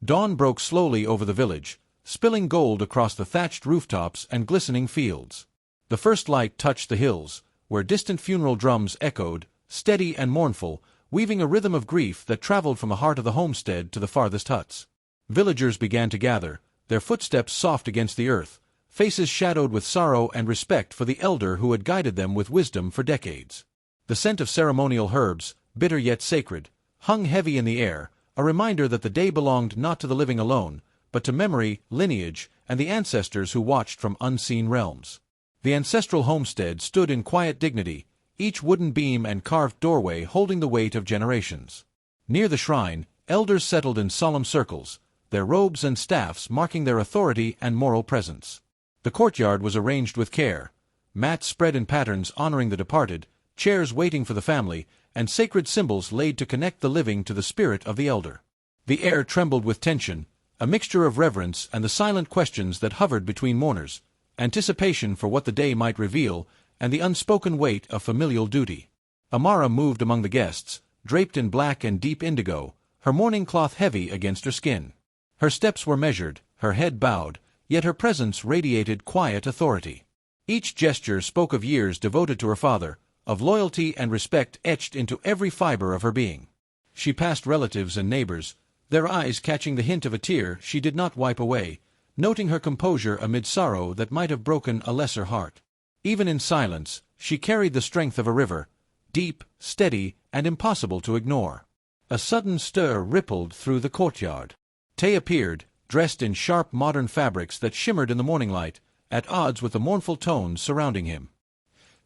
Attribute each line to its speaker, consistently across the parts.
Speaker 1: Dawn broke slowly over the village, spilling gold across the thatched rooftops and glistening fields. The first light touched the hills, where distant funeral drums echoed, steady and mournful, weaving a rhythm of grief that traveled from the heart of the homestead to the farthest huts. Villagers began to gather, their footsteps soft against the earth, faces shadowed with sorrow and respect for the elder who had guided them with wisdom for decades. The scent of ceremonial herbs, bitter yet sacred, hung heavy in the air, a reminder that the day belonged not to the living alone, but to memory, lineage, and the ancestors who watched from unseen realms. The ancestral homestead stood in quiet dignity, each wooden beam and carved doorway holding the weight of generations. Near the shrine, elders settled in solemn circles, their robes and staffs marking their authority and moral presence. The courtyard was arranged with care, mats spread in patterns honoring the departed, chairs waiting for the family, and sacred symbols laid to connect the living to the spirit of the elder. The air trembled with tension, a mixture of reverence and the silent questions that hovered between mourners, anticipation for what the day might reveal, and the unspoken weight of familial duty. Amara moved among the guests, draped in black and deep indigo, her mourning cloth heavy against her skin. Her steps were measured, her head bowed, yet her presence radiated quiet authority. Each gesture spoke of years devoted to her father, of loyalty and respect etched into every fiber of her being. She passed relatives and neighbors, their eyes catching the hint of a tear she did not wipe away, noting her composure amid sorrow that might have broken a lesser heart. Even in silence, she carried the strength of a river, deep, steady, and impossible to ignore. A sudden stir rippled through the courtyard. Tay appeared, dressed in sharp modern fabrics that shimmered in the morning light, at odds with the mournful tones surrounding him.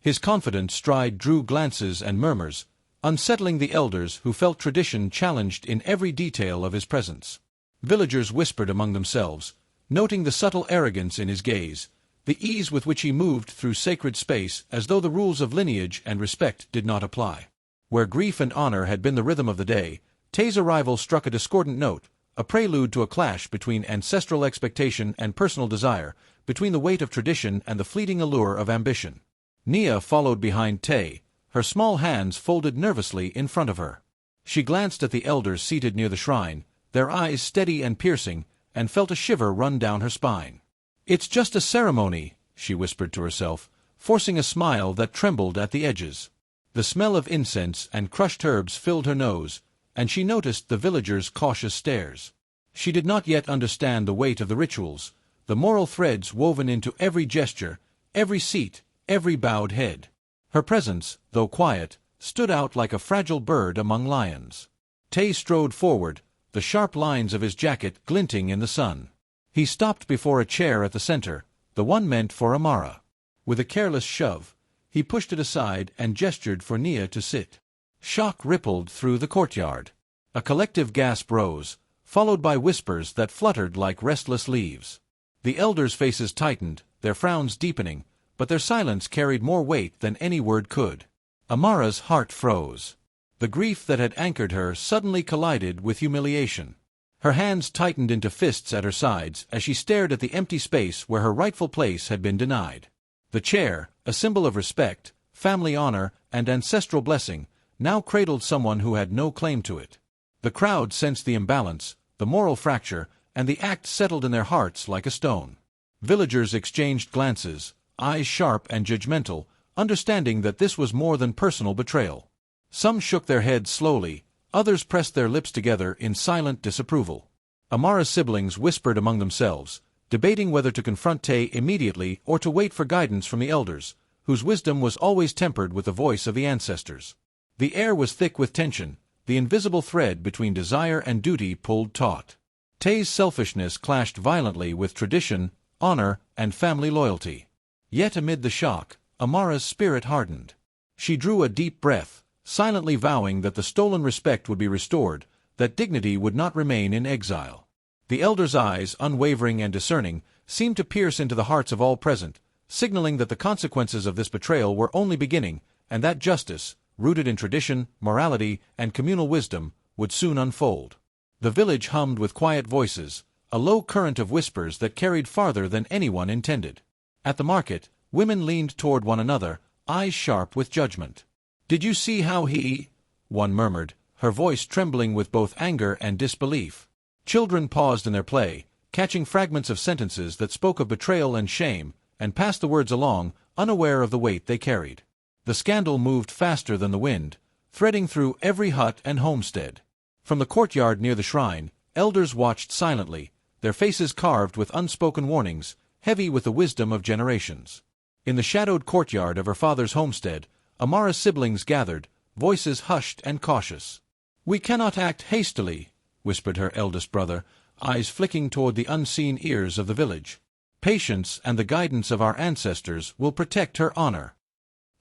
Speaker 1: His confident stride drew glances and murmurs, unsettling the elders who felt tradition challenged in every detail of his presence. Villagers whispered among themselves, noting the subtle arrogance in his gaze, the ease with which he moved through sacred space as though the rules of lineage and respect did not apply. Where grief and honor had been the rhythm of the day, Tay's arrival struck a discordant note, a prelude to a clash between ancestral expectation and personal desire, between the weight of tradition and the fleeting allure of ambition. Nia followed behind Tay, her small hands folded nervously in front of her. She glanced at the elders seated near the shrine, their eyes steady and piercing, and felt a shiver run down her spine. "It's just a ceremony," she whispered to herself, forcing a smile that trembled at the edges. The smell of incense and crushed herbs filled her nose, and she noticed the villagers' cautious stares. She did not yet understand the weight of the rituals, the moral threads woven into every gesture, every seat, every bowed head. Her presence, though quiet, stood out like a fragile bird among lions. Tay strode forward, the sharp lines of his jacket glinting in the sun. He stopped before a chair at the center, the one meant for Amara. With a careless shove, he pushed it aside and gestured for Nia to sit. Shock rippled through the courtyard. A collective gasp rose, followed by whispers that fluttered like restless leaves. The elders' faces tightened, their frowns deepening, but their silence carried more weight than any word could. Amara's heart froze. The grief that had anchored her suddenly collided with humiliation. Her hands tightened into fists at her sides as she stared at the empty space where her rightful place had been denied. The chair, a symbol of respect, family honor, and ancestral blessing, now cradled someone who had no claim to it. The crowd sensed the imbalance, the moral fracture, and the act settled in their hearts like a stone. Villagers exchanged glances, eyes sharp and judgmental, understanding that this was more than personal betrayal. Some shook their heads slowly, others pressed their lips together in silent disapproval. Amara's siblings whispered among themselves, debating whether to confront Tay immediately or to wait for guidance from the elders, whose wisdom was always tempered with the voice of the ancestors. The air was thick with tension, the invisible thread between desire and duty pulled taut. Tay's selfishness clashed violently with tradition, honor, and family loyalty. Yet amid the shock, Amara's spirit hardened. She drew a deep breath, silently vowing that the stolen respect would be restored, that dignity would not remain in exile. The elders' eyes, unwavering and discerning, seemed to pierce into the hearts of all present, signaling that the consequences of this betrayal were only beginning, and that justice, rooted in tradition, morality, and communal wisdom, would soon unfold. The village hummed with quiet voices, a low current of whispers that carried farther than anyone intended. At the market, women leaned toward one another, eyes sharp with judgment. "Did you see how he—" one murmured, her voice trembling with both anger and disbelief. Children paused in their play, catching fragments of sentences that spoke of betrayal and shame, and passed the words along, unaware of the weight they carried. The scandal moved faster than the wind, threading through every hut and homestead. From the courtyard near the shrine, elders watched silently, their faces carved with unspoken warnings, heavy with the wisdom of generations. In the shadowed courtyard of her father's homestead, Amara's siblings gathered, voices hushed and cautious. "We cannot act hastily," whispered her eldest brother, eyes flicking toward the unseen ears of the village. "Patience and the guidance of our ancestors will protect her honor."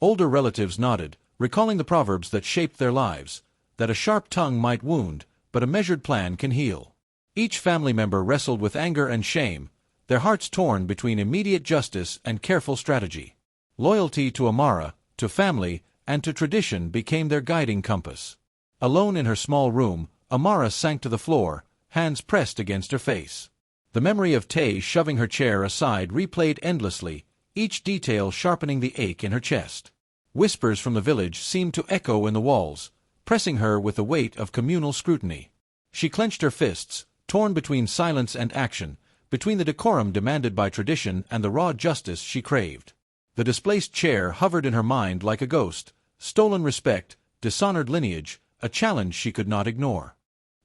Speaker 1: Older relatives nodded, recalling the proverbs that shaped their lives, that a sharp tongue might wound, but a measured plan can heal. Each family member wrestled with anger and shame, their hearts torn between immediate justice and careful strategy. Loyalty to Amara, to family, and to tradition became their guiding compass. Alone in her small room, Amara sank to the floor, hands pressed against her face. The memory of Tay shoving her chair aside replayed endlessly, each detail sharpening the ache in her chest. Whispers from the village seemed to echo in the walls, pressing her with the weight of communal scrutiny. She clenched her fists, torn between silence and action, between the decorum demanded by tradition and the raw justice she craved. The displaced chair hovered in her mind like a ghost, stolen respect, dishonored lineage, a challenge she could not ignore.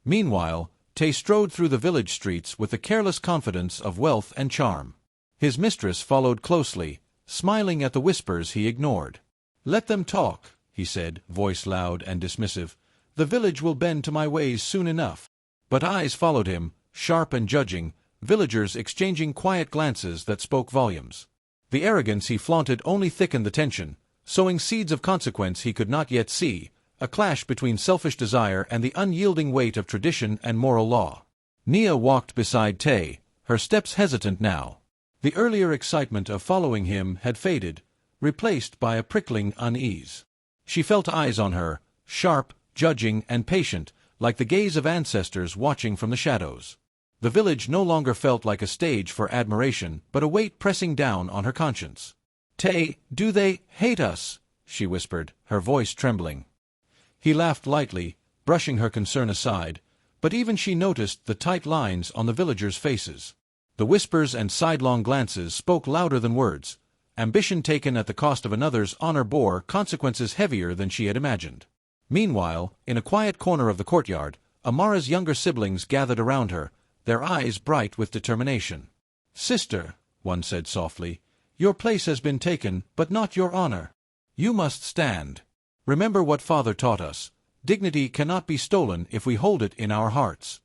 Speaker 1: Meanwhile, Tay strode through the village streets with the careless confidence of wealth and charm. His mistress followed closely, smiling at the whispers he ignored. "Let them talk," he said, voice loud and dismissive. "The village will bend to my ways soon enough." But eyes followed him, sharp and judging, villagers exchanging quiet glances that spoke volumes. The arrogance he flaunted only thickened the tension, sowing seeds of consequence he could not yet see, a clash between selfish desire and the unyielding weight of tradition and moral law. Nia walked beside Tay, her steps hesitant now. The earlier excitement of following him had faded, replaced by a prickling unease. She felt eyes on her, sharp, judging, and patient, like the gaze of ancestors watching from the shadows. The village no longer felt like a stage for admiration, but a weight pressing down on her conscience. "Tay, do they hate us?" she whispered, her voice trembling. He laughed lightly, brushing her concern aside, but even she noticed the tight lines on the villagers' faces. The whispers and sidelong glances spoke louder than words. Ambition taken at the cost of another's honor bore consequences heavier than she had imagined. Meanwhile, in a quiet corner of the courtyard, Amara's younger siblings gathered around her, their eyes bright with determination. "Sister," one said softly, "your place has been taken, but not your honor. You must stand. Remember what Father taught us. Dignity cannot be stolen if we hold it in our hearts."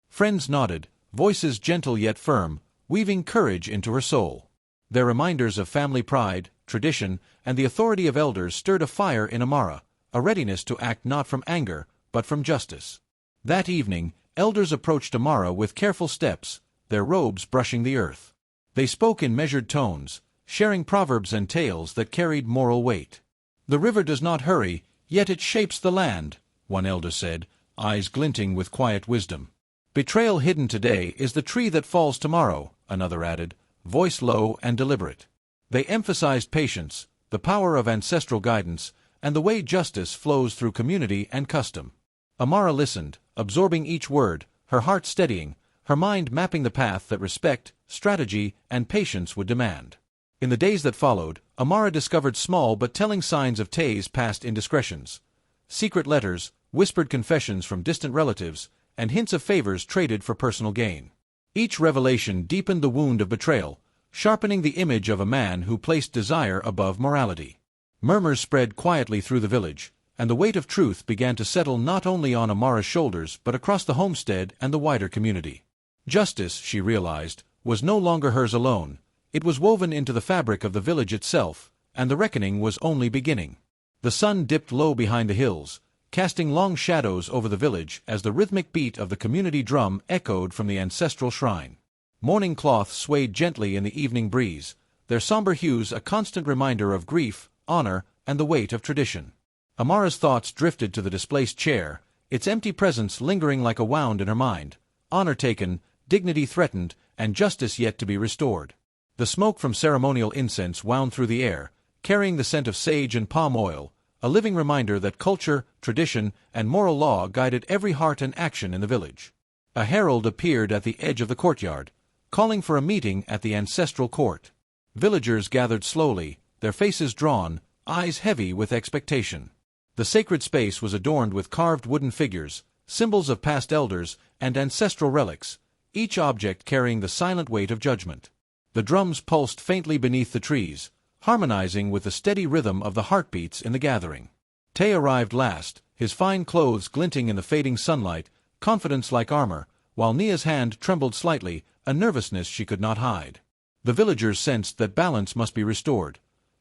Speaker 1: Friends nodded, voices gentle yet firm, weaving courage into her soul. Their reminders of family pride, tradition, and the authority of elders stirred a fire in Amara, a readiness to act not from anger, but from justice. That evening, elders approached Amara with careful steps, their robes brushing the earth. They spoke in measured tones, sharing proverbs and tales that carried moral weight. "The river does not hurry, yet it shapes the land," one elder said, eyes glinting with quiet wisdom. "Betrayal hidden today is the tree that falls tomorrow," another added, voice low and deliberate. They emphasized patience, the power of ancestral guidance, and the way justice flows through community and custom. Amara listened, absorbing each word, her heart steadying, her mind mapping the path that respect, strategy, and patience would demand. In the days that followed, Amara discovered small but telling signs of Tay's past indiscretions. Secret letters, whispered confessions from distant relatives, and hints of favors traded for personal gain. Each revelation deepened the wound of betrayal, sharpening the image of a man who placed desire above morality. Murmurs spread quietly through the village, and the weight of truth began to settle not only on Amara's shoulders but across the homestead and the wider community. Justice, she realized, was no longer hers alone. It was woven into the fabric of the village itself, and the reckoning was only beginning. The sun dipped low behind the hills, casting long shadows over the village as the rhythmic beat of the community drum echoed from the ancestral shrine. Mourning cloths swayed gently in the evening breeze, their somber hues a constant reminder of grief, honor, and the weight of tradition. Amara's thoughts drifted to the displaced chair, its empty presence lingering like a wound in her mind, honor taken, dignity threatened, and justice yet to be restored. The smoke from ceremonial incense wound through the air, carrying the scent of sage and palm oil, a living reminder that culture, tradition, and moral law guided every heart and action in the village. A herald appeared at the edge of the courtyard, calling for a meeting at the ancestral court. Villagers gathered slowly, their faces drawn, eyes heavy with expectation. The sacred space was adorned with carved wooden figures, symbols of past elders, and ancestral relics, each object carrying the silent weight of judgment. The drums pulsed faintly beneath the trees, harmonizing with the steady rhythm of the heartbeats in the gathering. Tay arrived last, his fine clothes glinting in the fading sunlight, confidence like armor, while Nia's hand trembled slightly, a nervousness she could not hide. The villagers sensed that balance must be restored.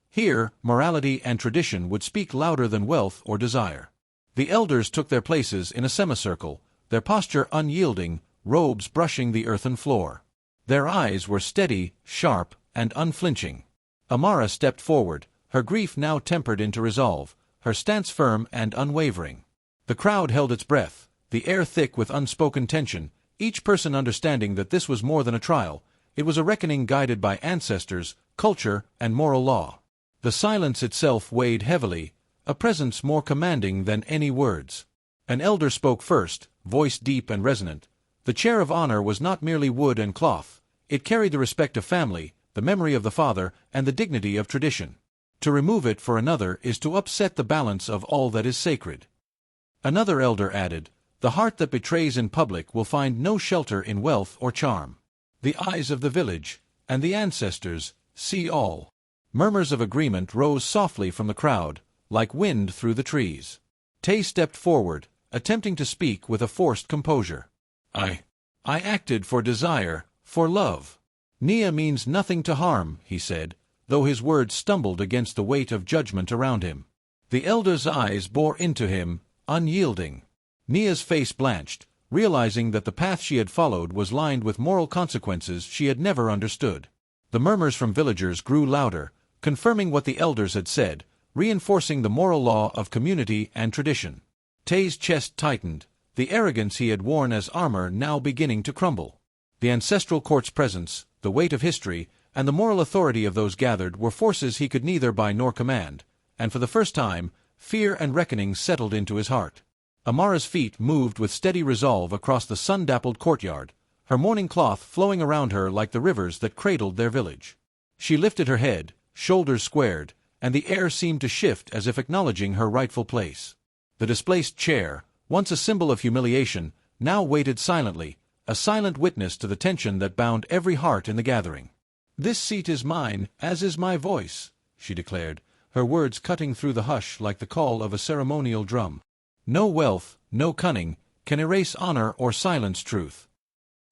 Speaker 1: Here, morality and tradition would speak louder than wealth or desire. The elders took their places in a semicircle, their posture unyielding, robes brushing the earthen floor. Their eyes were steady, sharp, and unflinching. Amara stepped forward, her grief now tempered into resolve, her stance firm and unwavering. The crowd held its breath, the air thick with unspoken tension, each person understanding that this was more than a trial, it was a reckoning guided by ancestors, culture, and moral law. The silence itself weighed heavily, a presence more commanding than any words. An elder spoke first, voice deep and resonant. The chair of honor was not merely wood and cloth, it carried the respect of family, the memory of the father, and the dignity of tradition. To remove it for another is to upset the balance of all that is sacred. Another elder added, "The heart that betrays in public will find no shelter in wealth or charm. The eyes of the village, and the ancestors, see all." Murmurs of agreement rose softly from the crowd, like wind through the trees. Tay stepped forward, attempting to speak with a forced composure. I acted for desire, for love. Nia means nothing to harm," he said, though his words stumbled against the weight of judgment around him. The elder's eyes bore into him, unyielding. Nia's face blanched, realizing that the path she had followed was lined with moral consequences she had never understood. The murmurs from villagers grew louder, confirming what the elders had said, reinforcing the moral law of community and tradition. Tay's chest tightened, the arrogance he had worn as armor now beginning to crumble. The ancestral court's presence, the weight of history, and the moral authority of those gathered were forces he could neither buy nor command, and for the first time, fear and reckoning settled into his heart. Amara's feet moved with steady resolve across the sun-dappled courtyard, her mourning cloth flowing around her like the rivers that cradled their village. She lifted her head, shoulders squared, and the air seemed to shift as if acknowledging her rightful place. The displaced chair, once a symbol of humiliation, now waited silently, a silent witness to the tension that bound every heart in the gathering. "This seat is mine, as is my voice," she declared, her words cutting through the hush like the call of a ceremonial drum. "No wealth, no cunning, can erase honor or silence truth."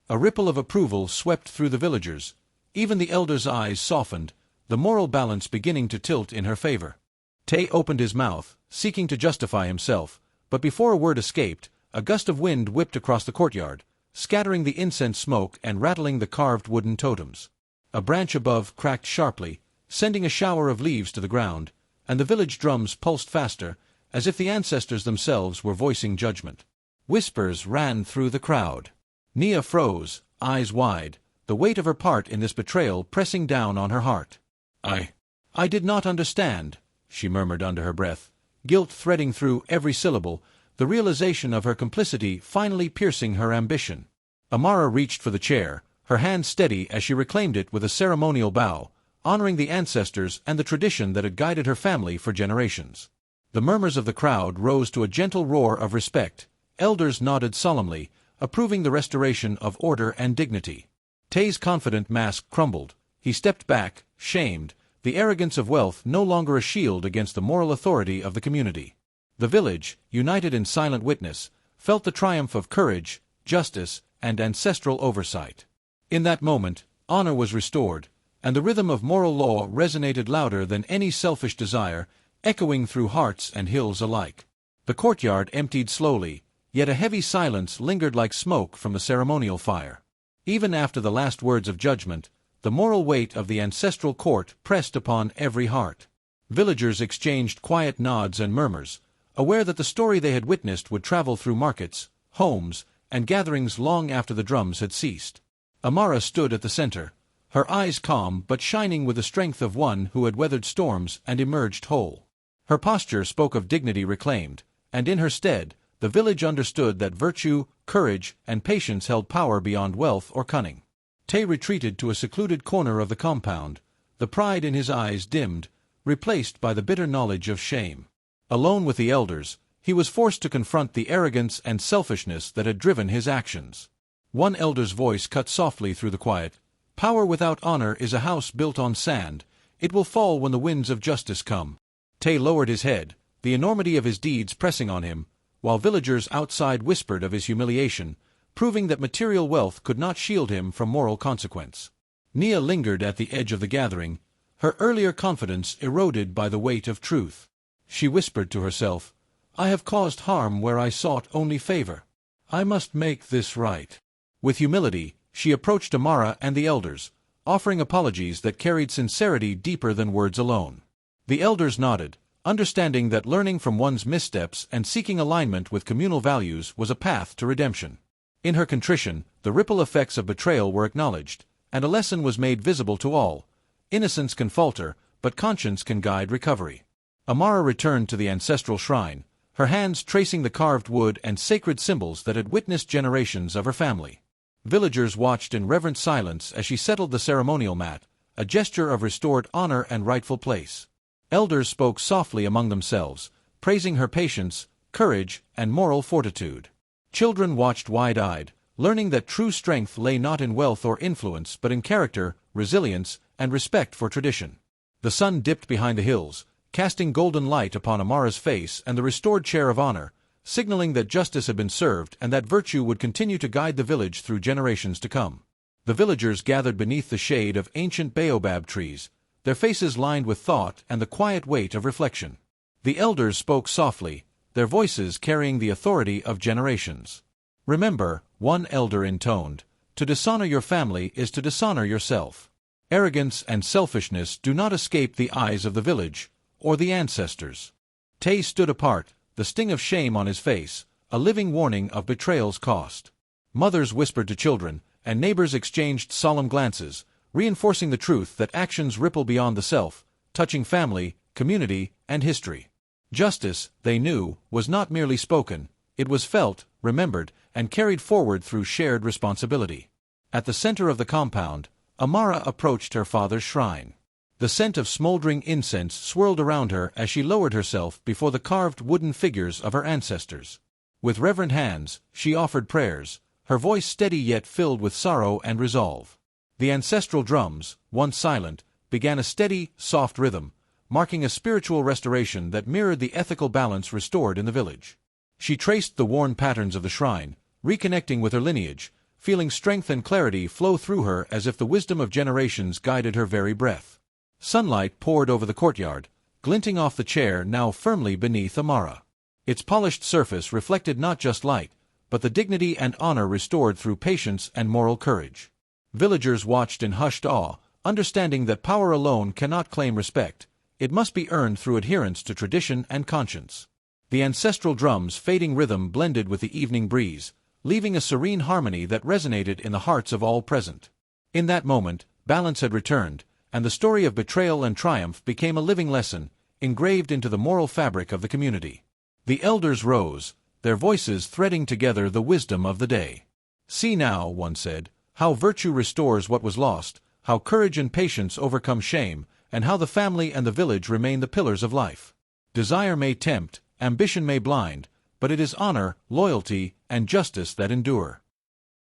Speaker 1: A ripple of approval swept through the villagers. Even the elder's eyes softened, the moral balance beginning to tilt in her favor. Tay opened his mouth, seeking to justify himself, but before a word escaped, a gust of wind whipped across the courtyard, scattering the incense smoke and rattling the carved wooden totems. A branch above cracked sharply, sending a shower of leaves to the ground, and the village drums pulsed faster, as if the ancestors themselves were voicing judgment. Whispers ran through the crowd. Nia froze, eyes wide, the weight of her part in this betrayal pressing down on her heart. I did not understand," she murmured under her breath, guilt threading through every syllable, the realization of her complicity finally piercing her ambition. Amara reached for the chair, her hand steady as she reclaimed it with a ceremonial bow, honoring the ancestors and the tradition that had guided her family for generations. The murmurs of the crowd rose to a gentle roar of respect, elders nodded solemnly, approving the restoration of order and dignity. Tay's confident mask crumbled, he stepped back, shamed, the arrogance of wealth no longer a shield against the moral authority of the community. The village, united in silent witness, felt the triumph of courage, justice, and ancestral oversight. In that moment, honor was restored, and the rhythm of moral law resonated louder than any selfish desire, echoing through hearts and hills alike. The courtyard emptied slowly, yet a heavy silence lingered like smoke from the ceremonial fire. Even after the last words of judgment, the moral weight of the ancestral court pressed upon every heart. Villagers exchanged quiet nods and murmurs, aware that the story they had witnessed would travel through markets, homes, and gatherings long after the drums had ceased. Amara stood at the center, her eyes calm but shining with the strength of one who had weathered storms and emerged whole. Her posture spoke of dignity reclaimed, and in her stead, the village understood that virtue, courage, and patience held power beyond wealth or cunning. Tay retreated to a secluded corner of the compound, the pride in his eyes dimmed, replaced by the bitter knowledge of shame. Alone with the elders, he was forced to confront the arrogance and selfishness that had driven his actions. One elder's voice cut softly through the quiet. "Power without honor is a house built on sand. It will fall when the winds of justice come." Tay lowered his head, the enormity of his deeds pressing on him, while villagers outside whispered of his humiliation, proving that material wealth could not shield him from moral consequence. Nia lingered at the edge of the gathering, her earlier confidence eroded by the weight of truth. She whispered to herself, "I have caused harm where I sought only favor. I must make this right." With humility, she approached Amara and the elders, offering apologies that carried sincerity deeper than words alone. The elders nodded, understanding that learning from one's missteps and seeking alignment with communal values was a path to redemption. In her contrition, the ripple effects of betrayal were acknowledged, and a lesson was made visible to all. Innocence can falter, but conscience can guide recovery. Amara returned to the ancestral shrine, her hands tracing the carved wood and sacred symbols that had witnessed generations of her family. Villagers watched in reverent silence as she settled the ceremonial mat, a gesture of restored honor and rightful place. Elders spoke softly among themselves, praising her patience, courage, and moral fortitude. Children watched wide-eyed, learning that true strength lay not in wealth or influence but in character, resilience, and respect for tradition. The sun dipped behind the hills, casting golden light upon Amara's face and the restored chair of honor, signaling that justice had been served and that virtue would continue to guide the village through generations to come. The villagers gathered beneath the shade of ancient baobab trees, their faces lined with thought and the quiet weight of reflection. The elders spoke softly, their voices carrying the authority of generations. "Remember," one elder intoned, "to dishonor your family is to dishonor yourself. Arrogance and selfishness do not escape the eyes of the village, or the ancestors." Tay stood apart, the sting of shame on his face, a living warning of betrayal's cost. Mothers whispered to children, and neighbors exchanged solemn glances, reinforcing the truth that actions ripple beyond the self, touching family, community, and history. Justice, they knew, was not merely spoken, it was felt, remembered, and carried forward through shared responsibility. At the center of the compound, Amara approached her father's shrine. The scent of smoldering incense swirled around her as she lowered herself before the carved wooden figures of her ancestors. With reverent hands, she offered prayers, her voice steady yet filled with sorrow and resolve. The ancestral drums, once silent, began a steady, soft rhythm, marking a spiritual restoration that mirrored the ethical balance restored in the village. She traced the worn patterns of the shrine, reconnecting with her lineage, feeling strength and clarity flow through her as if the wisdom of generations guided her very breath. Sunlight poured over the courtyard, glinting off the chair now firmly beneath Amara. Its polished surface reflected not just light, but the dignity and honor restored through patience and moral courage. Villagers watched in hushed awe, understanding that power alone cannot claim respect, it must be earned through adherence to tradition and conscience. The ancestral drums' fading rhythm blended with the evening breeze, leaving a serene harmony that resonated in the hearts of all present. In that moment, balance had returned, and the story of betrayal and triumph became a living lesson, engraved into the moral fabric of the community. The elders rose, their voices threading together the wisdom of the day. "See now," one said, "how virtue restores what was lost, how courage and patience overcome shame, and how the family and the village remain the pillars of life. Desire may tempt, ambition may blind, but it is honor, loyalty, and justice that endure."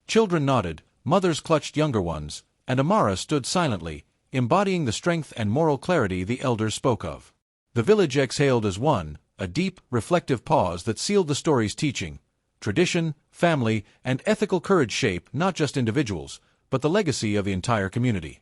Speaker 1: Children nodded, mothers clutched younger ones, and Amara stood silently, embodying the strength and moral clarity the elders spoke of. The village exhaled as one, a deep, reflective pause that sealed the story's teaching. Tradition, family, and ethical courage shape not just individuals, but the legacy of the entire community.